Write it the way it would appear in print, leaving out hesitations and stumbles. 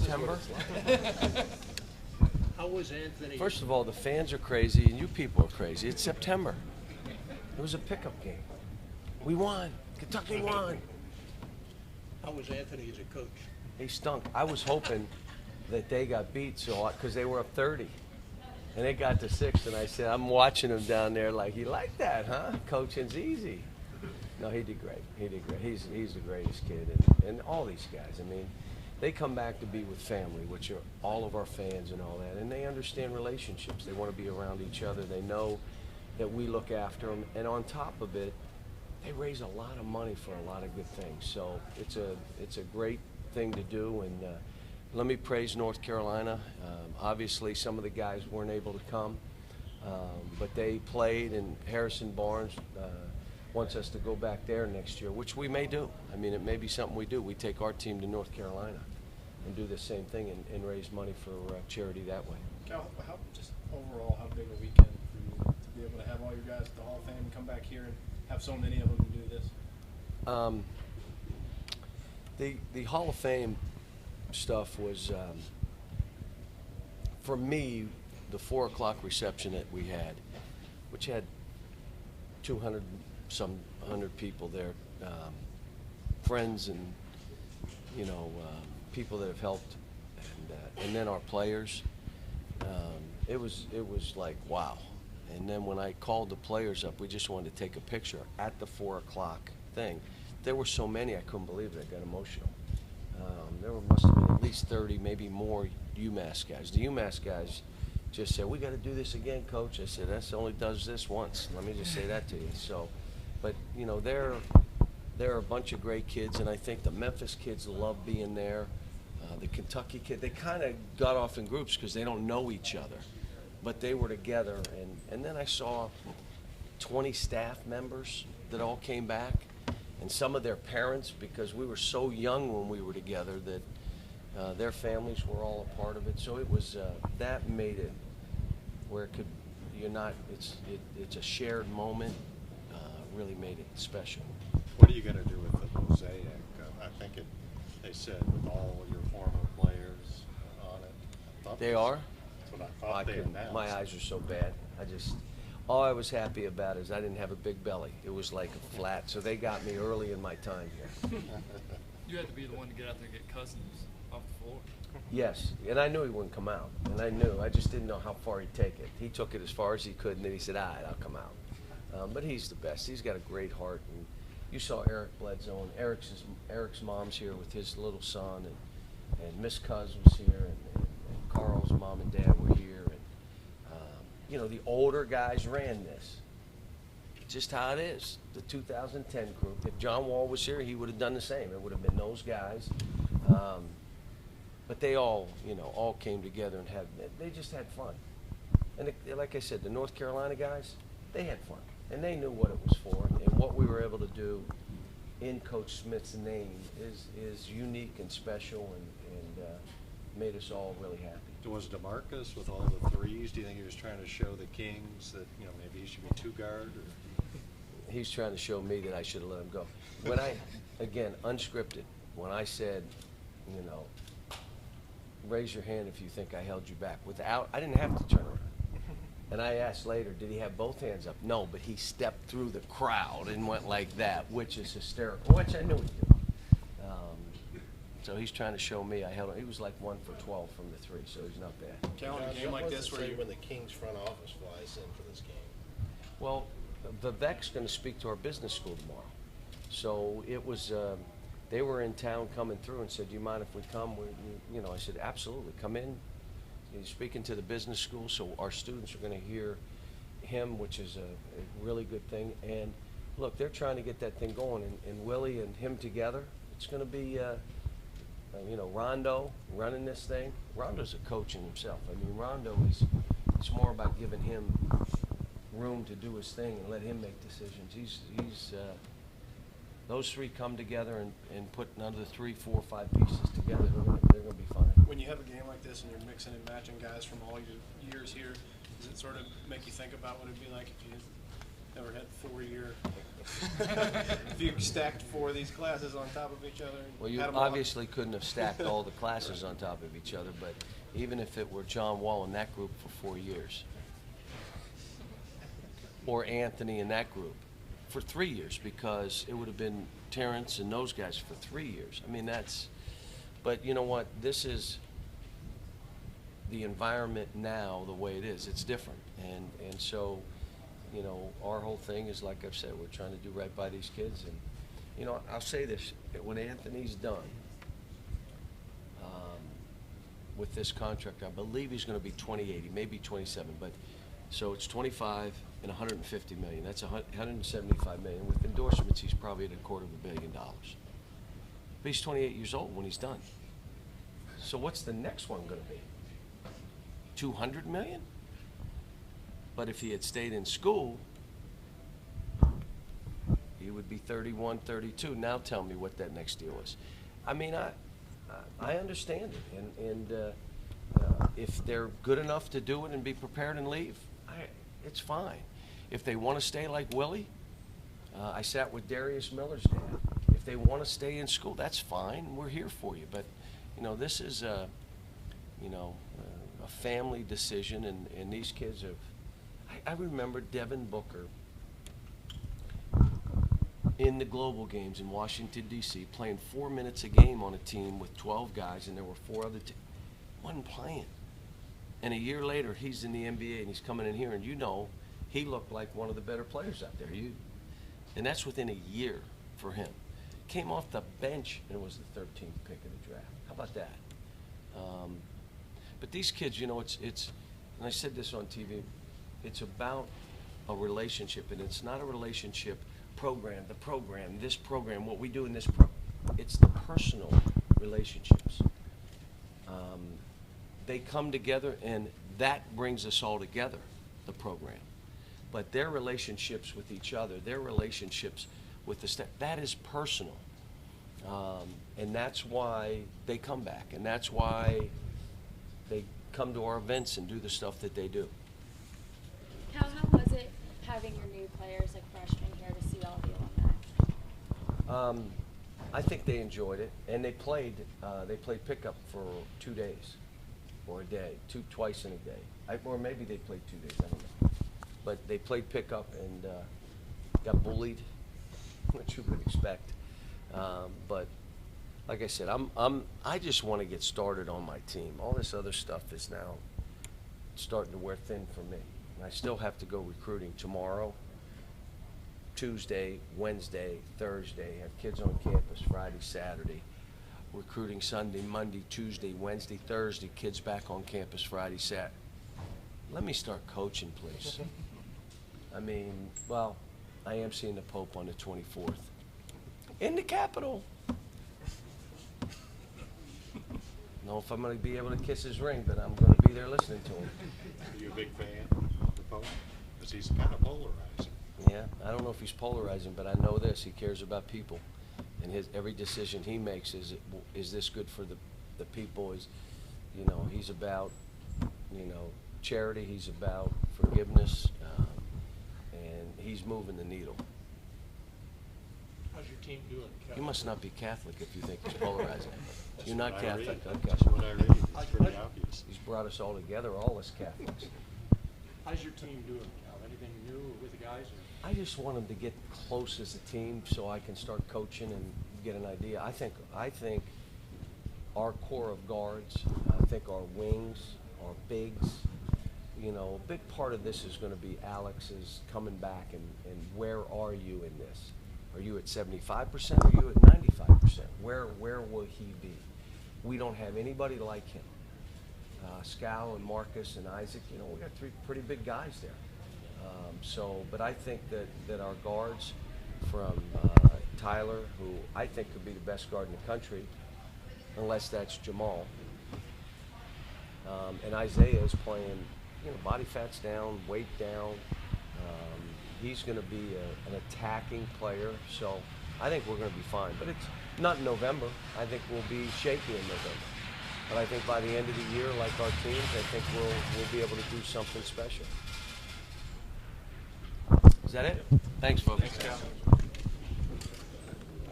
September. How was Anthony? First of all, the fans are crazy and you people are crazy. It's September. It was a pickup game. We won. Kentucky won. How was Anthony as a coach? He stunk. I was hoping that they got beat because they were up 30. And they got to 6, and I said, I'm watching him down there like, you like that, huh? Coaching's easy. No, he did great. He did great. He's the greatest kid. And all these guys, I mean, they come back to be with family, which are all of our fans and all that. And they understand relationships. They want to be around each other. They know that we look after them. And on top of it, they raise a lot of money for a lot of good things. So it's a great thing to do. And let me praise North Carolina. Obviously, some of the guys weren't able to come, but they played, and Harrison Barnes wants us to go back there next year, which we may do. I mean, it may be something we do. We take our team to North Carolina and do the same thing and raise money for charity that way. Cal, just overall, how big a weekend for you to be able to have all your guys at the Hall of Fame and come back here and have so many of them to do this? The Hall of Fame stuff was, for me, the 4 o'clock reception that we had, which had 200 people there, friends and people that have helped, and then our players. It was like wow. And then when I called the players up, we just wanted to take a picture at the 4 o'clock thing. There were so many, I couldn't believe it. I got emotional. There must have been at least 30, maybe more UMass guys. The UMass guys just said, we got to do this again, Coach. I said, that's only does this once. Let me just say that to you. So, but, there are a bunch of great kids, and I think the Memphis kids love being there. The Kentucky kid, they kind of got off in groups because they don't know each other. But they were together, and then I saw 20 staff members that all came back, and some of their parents, because we were so young when we were together that their families were all a part of it. So it was that made it where it could it's a shared moment. Really made it special. What are you going to do with the mosaic? I think they said with all your former players on it. They are. That's what I thought they announced. My eyes are so bad. All I was happy about is I didn't have a big belly. It was like a flat, so they got me early in my time here. You had to be the one to get out there and get Cousins off the floor. Yes, and I knew he wouldn't come out, and I just didn't know how far he'd take it. He took it as far as he could, and then he said, all right, I'll come out. But he's the best. He's got a great heart, and you saw Eric Bledsoe, and Eric's mom's here with his little son, and Miss Cuz was here, and Carl's mom and dad were here, and the older guys ran this. Just how it is. The 2010 group. If John Wall was here, he would have done the same. It would have been those guys. But they all came together and they just had fun. And like I said, the North Carolina guys, they had fun. And they knew what it was for. And what we were able to do in Coach Smith's name is unique and special and made us all really happy. Was DeMarcus with all the threes? Do you think he was trying to show the Kings that maybe he should be two guard? Or? He's trying to show me that I should have let him go. Again, unscripted. When I said, raise your hand if you think I held you back. I didn't have to turn around. And I asked later, did he have both hands up? No, but he stepped through the crowd and went like that, which is hysterical, which I knew he did. So he's trying to show me I held him. He was like 1 for 12 from the 3, so he's not bad. Cal, in a game like this where when the Kings front office flies in for this game? Well, Vivek's going to speak to our business school tomorrow. So it was, they were in town coming through and said, do you mind if we come? I said, absolutely, come in. He's speaking to the business school, so our students are going to hear him, which is a really good thing. And look, they're trying to get that thing going, and Willie and him together, it's going to be, Rondo running this thing. Rondo's a coach in himself. I mean, Rondo it's more about giving him room to do his thing and let him make decisions. He's those three come together and put another 3, 4, 5 pieces together. They're going to be fine. When you have a game like this and you're mixing and matching guys from all your years here, does it sort of make you think about what it'd be like if you ever had 4-year. If you stacked 4 of these classes on top of each other. Well, you had 'em all- obviously couldn't have stacked all the classes on top of each other, but even if it were John Wall in that group for 4 years, or Anthony in that group for 3 years, because it would have been Terrence and those guys for 3 years. I mean, that's, but you know what? This is the environment now, the way it is. It's different. And so, you know, our whole thing is, like I've said, we're trying to do right by these kids. And, you know, I'll say this, when Anthony's done with this contract, I believe he's going to be 28, he may be 27, but so it's 25 and 150 million. That's 175 million. With endorsements, he's probably at $250 million. But he's 28 years old when he's done. So what's the next one going to be? 200 million? But if he had stayed in school, he would be 31, 32. Now tell me what that next deal is. I mean, I understand it, and if they're good enough to do it and be prepared and leave, it's fine. If they want to stay like Willie, I sat with Darius Miller's dad. If they want to stay in school, that's fine. We're here for you. But, you know, this is a family decision, and these kids have. I remember Devin Booker in the global games in Washington, D.C., playing 4 minutes a game on a team with 12 guys, and there were 4 other teams. Wasn't playing. And a year later, he's in the NBA, and he's coming in here, and you know, he looked like one of the better players out there. And that's within a year for him. Came off the bench, and it was the 13th pick of the draft. How about that? But these kids, you know, it's, and I said this on TV, it's about a relationship, and it's not a relationship program, this program, what we do in this program. It's the personal relationships. They come together, and that brings us all together, the program. But their relationships with each other, their relationships with the staff, that is personal. And that's why they come back, and that's why they come to our events and do the stuff that they do. Cal, how was it having your new players like freshmen here to see all the alumni? I think they enjoyed it, and they played pickup for 2 days, or a day, twice in a day, or maybe they played 2 days. I don't know, but they played pickup and got bullied, which you would expect. But like I said, I just want to get started on my team. All this other stuff is now starting to wear thin for me. And I still have to go recruiting tomorrow, Tuesday, Wednesday, Thursday, have kids on campus Friday, Saturday, recruiting Sunday, Monday, Tuesday, Wednesday, Thursday, kids back on campus Friday, Saturday. Let me start coaching, please. I mean, well, I am seeing the Pope on the 24th in the Capitol. Know if I'm going to be able to kiss his ring, but I'm going to be there listening to him. Are you a big fan of the Pope? Because he's kind of polarizing. Yeah, I don't know if he's polarizing, but I know this: he cares about people, and every decision he makes is this good for the people? Is, you know, he's about, you know, charity. He's about forgiveness, and he's moving the needle. How's your team doing, Cal? You must not be Catholic if you think he's polarizing. You're That's not what I read. Catholic, That's okay? what I read. It's pretty obvious. He's brought us all together, all us Catholics. How's your team doing, Cal? Anything new with the guys? I just want them to get close as a team so I can start coaching and get an idea. I think our core of guards, I think our wings, our bigs, you know, a big part of this is going to be Alex's coming back and where are you in this? Are you at 75%? Are you at 95%? Where will he be? We don't have anybody like him. Scal and Marcus and Isaac, you know, we got 3 pretty big guys there. But I think that our guards, from Tyler, who I think could be the best guard in the country, unless that's Jamal, and Isaiah is playing, you know, body fat's down, weight down. He's going to be an attacking player, so I think we're going to be fine. But it's not in November. I think we'll be shaky in November. But I think by the end of the year, like our teams, I think we'll be able to do something special. Is that it? Thanks, folks. Thanks, Cal.